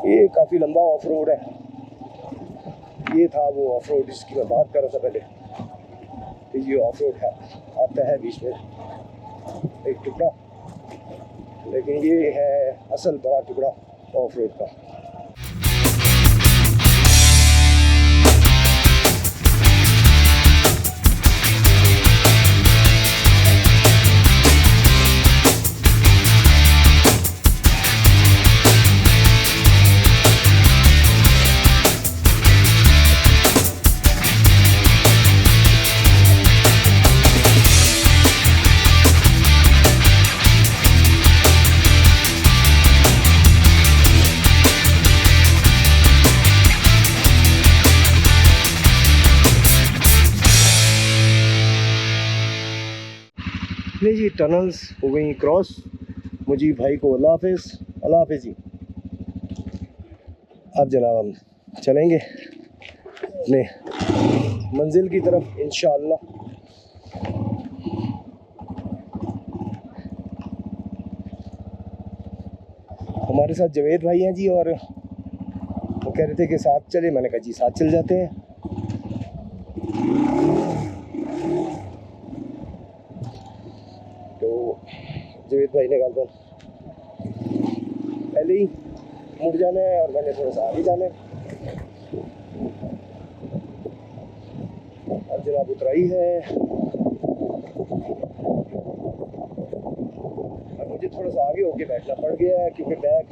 ये काफ़ी लंबा ऑफ रोड है। ये था वो ऑफ रोड जिसकी मैं बात कर रहा था पहले। तो ये ऑफ रोड है, आता है बीच में एक टुकड़ा, लेकिन ये है असल बड़ा टुकड़ा ऑफ रोड का। नहीं जी, टनल्स हो गई क्रॉस। मुझे भाई को अल्लाह हाफिज़, अल्लाह हाफिज़ जी। अब जनाब हम चलेंगे अपने मंजिल की तरफ इंशाअल्लाह। हमारे साथ जवेद भाई हैं जी, और वो कह रहे थे कि साथ चले। मैंने कहा जी साथ चल जाते हैं। तो जवेद भाई ने कहा पहले ही मुड़ जाना है और मैंने थोड़ा सा आगे जाना है। अब जनाब उतराई है, अब मुझे थोड़ा सा आगे होके बैठना पड़ गया है क्योंकि बैग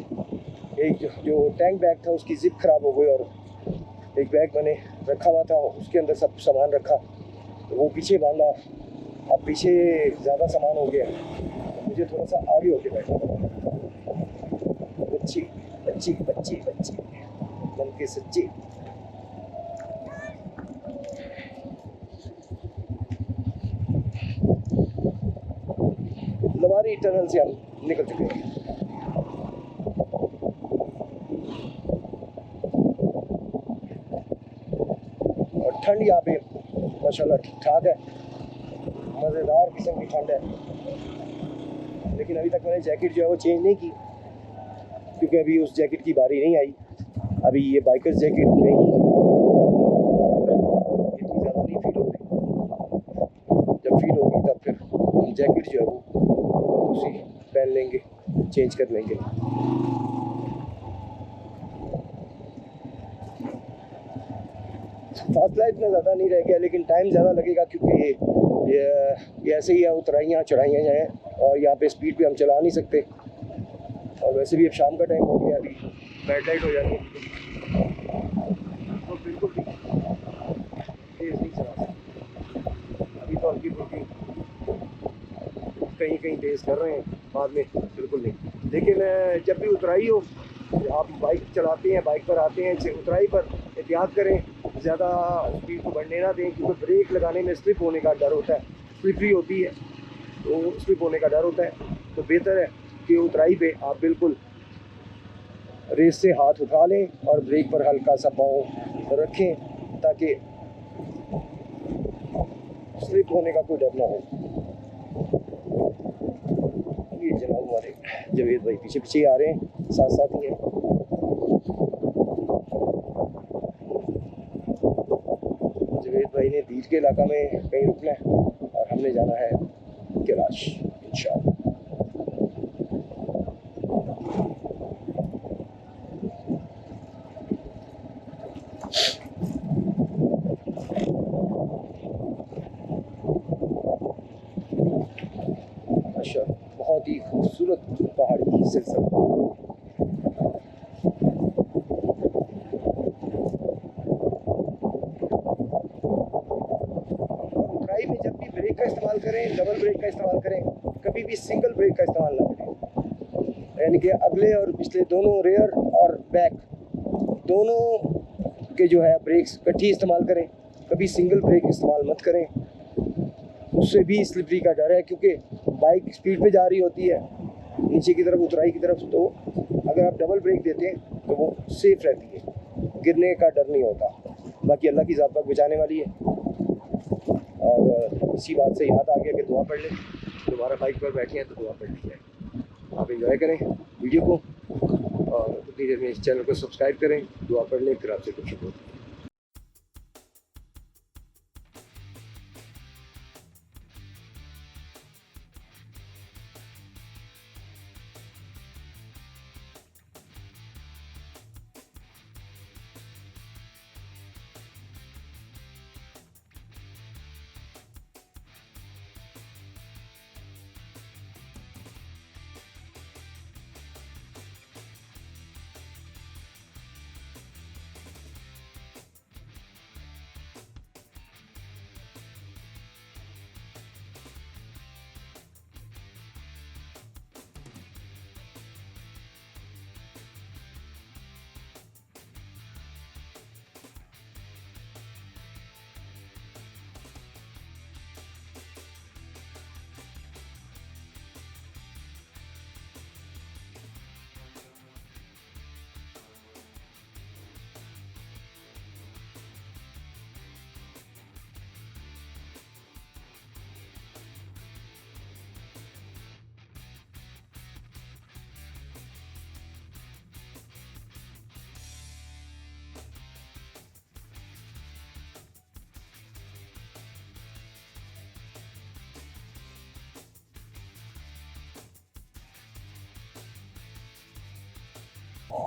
एक जो टैंक बैग था उसकी जिप खराब हो गई, और एक बैग मैंने रखा हुआ था उसके अंदर सब सामान रखा, तो वो पीछे बांधा। अब पीछे ज़्यादा सामान हो गया, मुझे थोड़ा सा आगे होके बैठना पड़ा। बच्ची बच्ची बच्ची बच्ची मन के सच्ची। लवारी टनल से हम निकल चुके हैं। और ठंड यहाँ पे माशाल्लाह ठीक ठाक है, मज़ेदार किस्म की ठंड है। लेकिन अभी तक मैंने जैकेट जो है वो चेंज नहीं की क्योंकि अभी उस जैकेट की बारी नहीं आई। अभी ये बाइकर्स जैकेट नहीं, इतनी ज़्यादा नहीं फील होती। जब फील होगी तब फिर हम जैकेट जो है वो उसी पहन लेंगे, चेंज कर लेंगे। फासला इतना ज़्यादा नहीं रह गया, लेकिन टाइम ज़्यादा लगेगा क्योंकि ये ऐसे ही है, उतराइयाँ चढ़ाइयाँ हैं और यहाँ पे स्पीड पे हम चला नहीं सकते। और वैसे भी अब शाम का टाइम हो गया, अभी बैड लाइट हो जाती है तो बिल्कुल भी तेज़ नहीं चला सकते। अभी तो हल्की फुल्की कहीं कहीं तेज़ कर रहे हैं, बाद में बिल्कुल नहीं। लेकिन जब भी उतराई हो, आप बाइक चलाते हैं, बाइक पर आते हैं, उतराई पर एहतियात करें, ज़्यादा स्पीड को बढ़ने ना दें क्योंकि ब्रेक लगाने में स्लिप होने का डर होता है। स्लिपरी होती है तो स्लिप होने का डर होता है। तो बेहतर है कि उतराई पे आप बिल्कुल रेस से हाथ उठा लें और ब्रेक पर हल्का सा पाँव रखें ताकि स्लिप होने का कोई डर ना हो। ये जनाब हमारे जवेद भाई पीछे पीछे आ रहे हैं, साथ साथ ही हैं। जवेद भाई ने बीच के इलाका में कहीं रुकना है और हमने जाना है कैलाश इंशाअल्लाह। अच्छा, बहुत ही खूबसूरत पहाड़ी सिलसिला। उतराई में जब भी ब्रेक का इस्तेमाल करें, डबल ब्रेक का इस्तेमाल करें, कभी भी सिंगल ब्रेक का इस्तेमाल ना करें। यानी कि अगले और पिछले दोनों, रेयर और बैक दोनों के जो है ब्रेक्स इकट्ठी इस्तेमाल करें। कभी सिंगल ब्रेक इस्तेमाल मत करें, उससे भी स्लिपरी का डर है क्योंकि बाइक स्पीड पे जा रही होती है नीचे की तरफ, उतराई की तरफ। तो अगर आप डबल ब्रेक देते हैं तो वो सेफ रहती है, गिरने का डर नहीं होता। बाकी अल्लाह की ज़ात पाक बचाने वाली है। और इसी बात से याद आ गया कि दुआ पढ़ लें। दोबारा बाइक पर बैठे हैं तो दुआ पढ़ ली जाए। आप एंजॉय करें वीडियो को। और उतनी देर में इस चैनल को सब्सक्राइब करें, दुआ पढ़ लें, फिर आपसे कुछ होता है।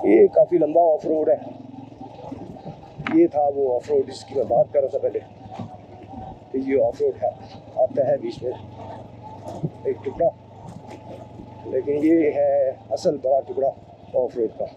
ये काफ़ी लंबा ऑफ रोड है। ये था वो ऑफ रोड जिसकी मैं बात कर रहा था पहले। तो ये ऑफ रोड है, आता है बीच में एक टुकड़ा, लेकिन ये है असल बड़ा टुकड़ा ऑफ रोड का।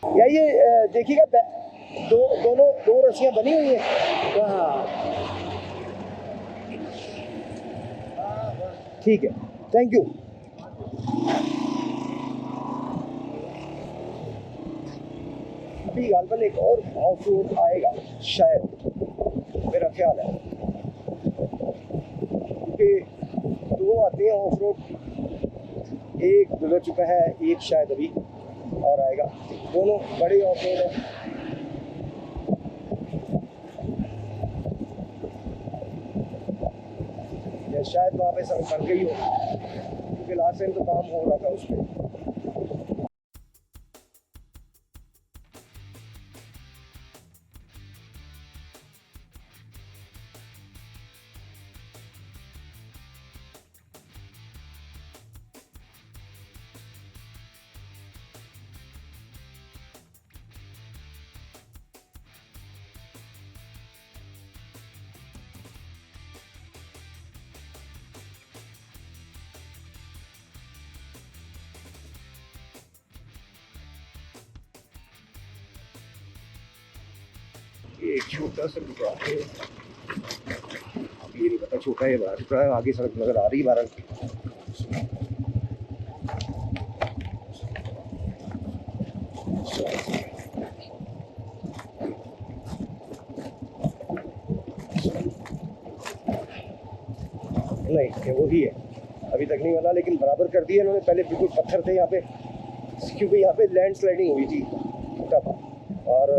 या ये देखिएगा, दो रस्सियाँ बनी हुई हैं वहाँ। ठीक है, थैंक यू। अभी गालबन एक और ऑफ रोड आएगा शायद, मेरा ख्याल है, क्योंकि दो आते हैं ऑफ रोड, एक गुजर चुका है, एक शायद अभी और आएगा। दोनों बड़े ऑफ रोड है। या शायद वहाँ पे सड़क बन गई हो, क्योंकि लास्ट टाइम तो काम हो रहा था उस पर। एक छोटा सा टुकड़ा है, ये नहीं पता छोटा है बड़ा टुकड़ा है। आगे सड़क नजर आ रही है वाराणसी। नहीं, वो ही है, अभी तक नहीं बना, लेकिन बराबर कर दिया इन्होंने। पहले बिल्कुल पत्थर थे यहाँ पे, क्योंकि यहाँ पे लैंड स्लाइडिंग हुई थी तब, और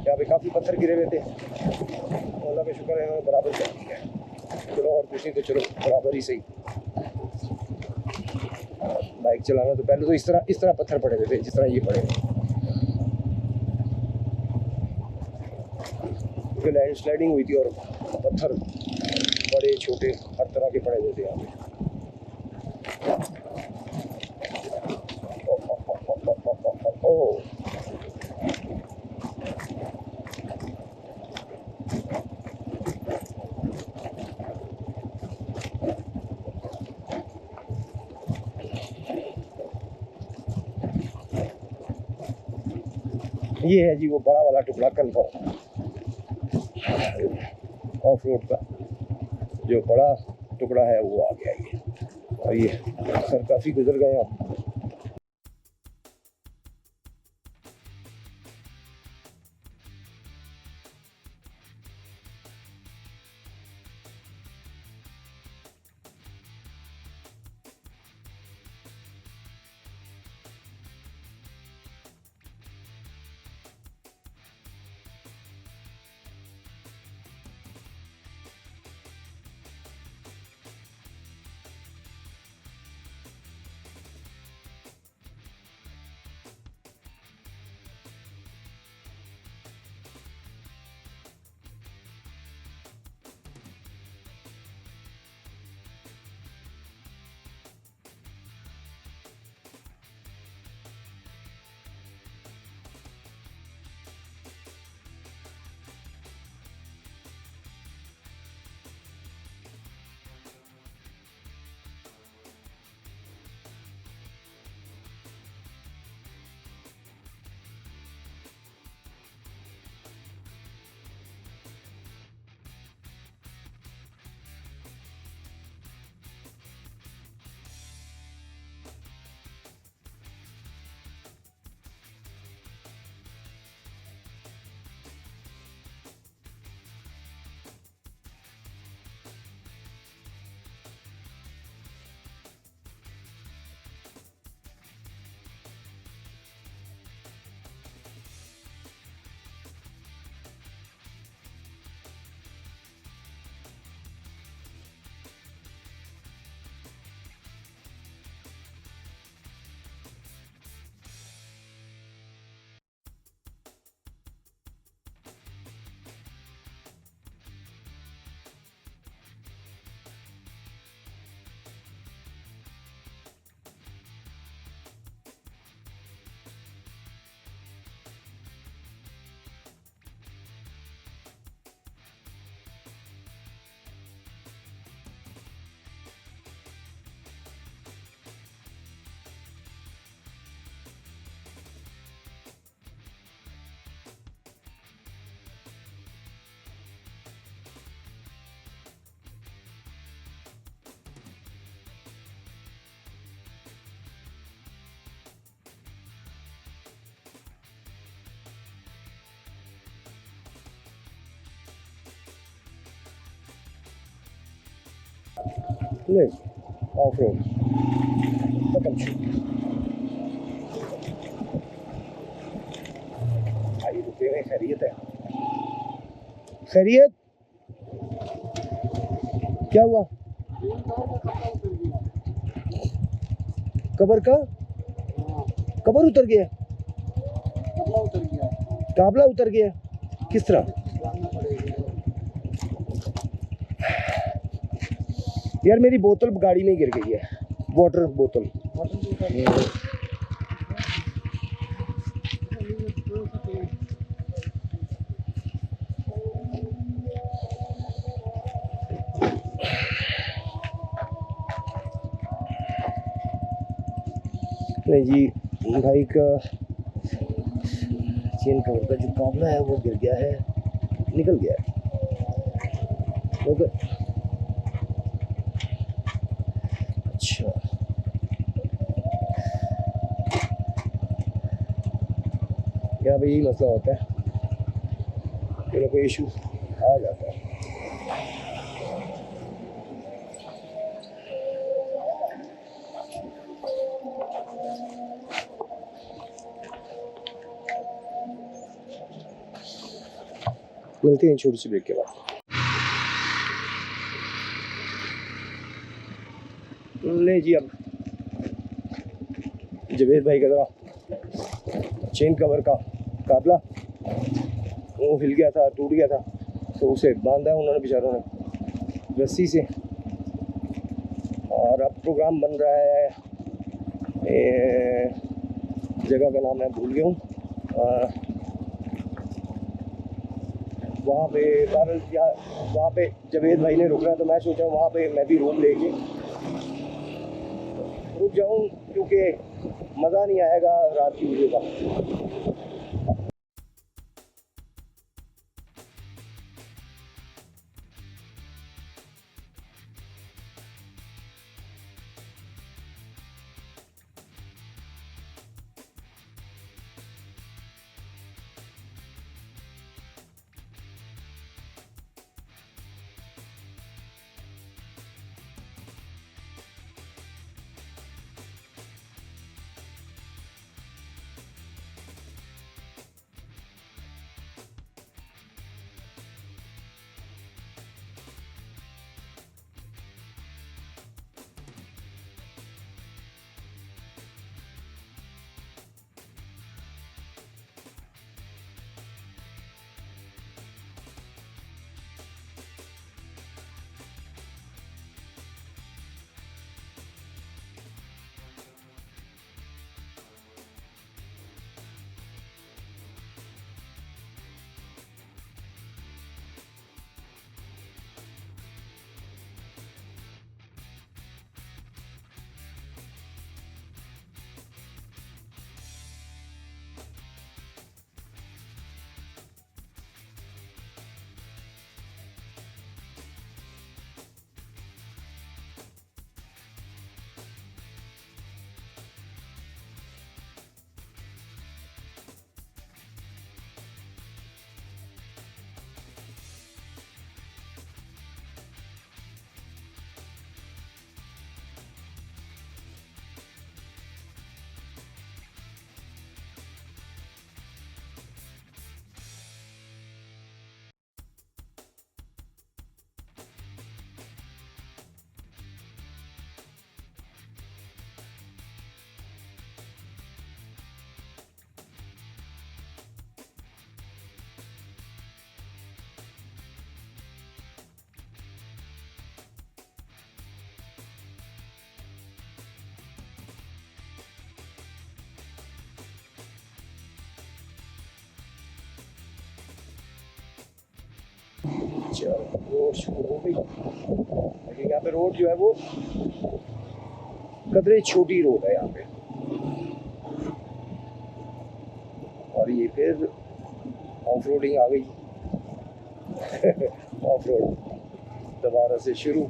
यहाँ पे काफ़ी पत्थर गिरे हुए थे। अल्लाह का शुक्र है इन्होंने बराबर कर दिया है। चलो और कुछ नहीं तो चलो बराबर ही सही। बाइक चलाना तो पहले तो इस तरह पत्थर पड़े हुए थे जिस तरह ये पड़े, क्योंकि लैंड स्लाइडिंग हुई थी और पत्थर बड़े छोटे हर तरह के पड़े हुए थे यहाँ पे। ये है जी वो बड़ा वाला टुकड़ा कन्फर्म ऑफ रोड का जो बड़ा टुकड़ा है वो आ गया ये। और ये सर काफ़ी गुजर गए हम। नहीं ऑफ रोड खत्म। भाई रुके हुए खैरियत है? खैरियत क्या हुआ? कबर का कबर उतर गया? काबला उतर गया किस तरह? यार मेरी बोतल गाड़ी में गिर गई है, वाटर बोतल। नहीं जी भाई का चेन कवर का जो काबला है वो गिर गया है, निकल गया है। ओके अच्छा क्या भाई, यही मसला होता है, कोई इशू आ जाता है। मिलते हैं छोटी सी ब्रेक के बाद। ले जी अब जवेद भाई का जरा चेन कवर का काबला वो हिल गया था, टूट गया था, तो उसे बांधा है उन्होंने बेचारों ने रस्सी से। और अब प्रोग्राम बन रहा है, जगह का नाम मैं भूल गया हूँ, वहाँ पे बारल या वहाँ पे जवेद भाई ने रुकना, तो मैं सोचा वहाँ पे मैं भी रूम लेके रुक जाऊँ, क्योंकि मज़ा नहीं आएगा रात की वीडियो का। चलो रोड शुरू हो गई, लेकिन यहाँ पे रोड जो है वो कदरे छोटी रोड है यहाँ पे। और ये फिर ऑफ रोडिंग आ गई ऑफ रोड दोबारा से शुरू।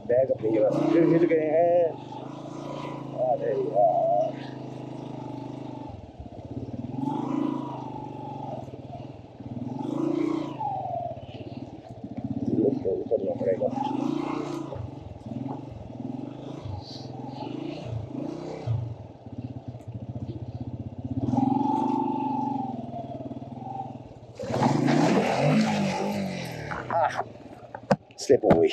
बैग अपनी जगह फिर मिल गए हैं। अरे यार करना पड़ेगा। स्लिप हो गई।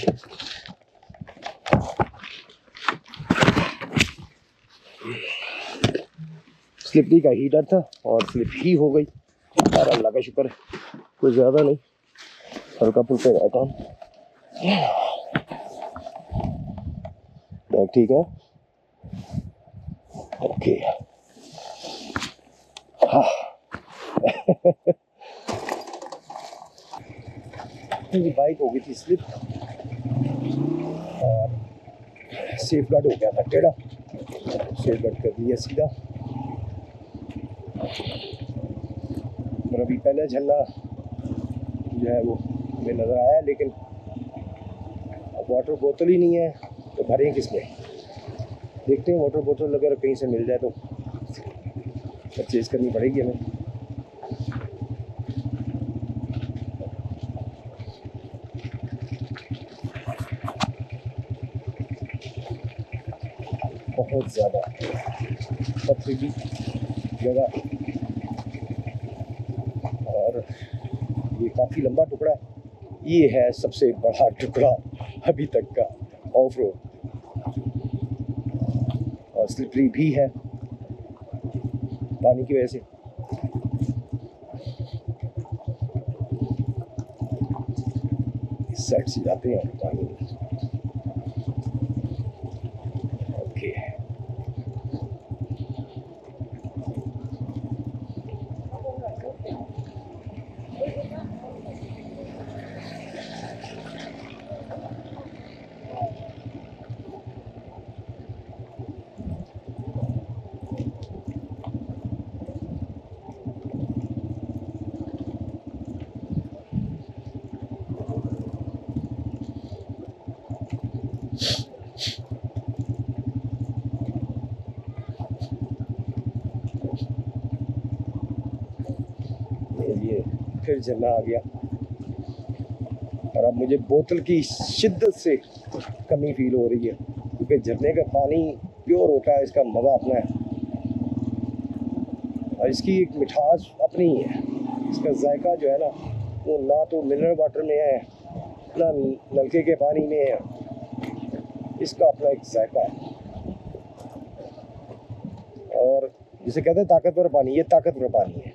स्लिपरी का ही डर था और स्लिप ही हो गई, और अल्लाह का शुक्र है कोई ज़्यादा नहीं, हल्का फुल्का रहता हूँ। बैग ठीक है, ओके। हाँ बाइक हो गई थी स्लिप और सेफ गार्ड हो गया था टेढ़ा, सेफ गार्ड कर दिया सीधा। और अभी पहले झरना जो है वो हमें नज़र आया, लेकिन अब वाटर बोतल ही नहीं है तो भरें किस में। देखते हैं वाटर बोतल अगर कहीं से मिल जाए तो परचेज करनी पड़ेगी हमें। बहुत ज़्यादा पथरीली जगह और ये काफ़ी लंबा टुकड़ा है। ये है सबसे बड़ा टुकड़ा अभी तक का ऑफ रोड, और स्लिपरी भी है पानी की वजह से। इस साइड से जाते हैं पानी में। ओके ये फिर झरना आ गया, और अब मुझे बोतल की शिद्दत से कमी फील हो रही है, क्योंकि झरने का पानी प्योर होता है, इसका मज़ा अपना है और इसकी एक मिठास अपनी ही है। इसका जायका जो है ना वो ना तो मिनरल वाटर में है ना नलके के पानी में है, इसका अपना एक जायका है। और जिसे कहते हैं ताकतवर पानी, ये ताकतवर पानी है।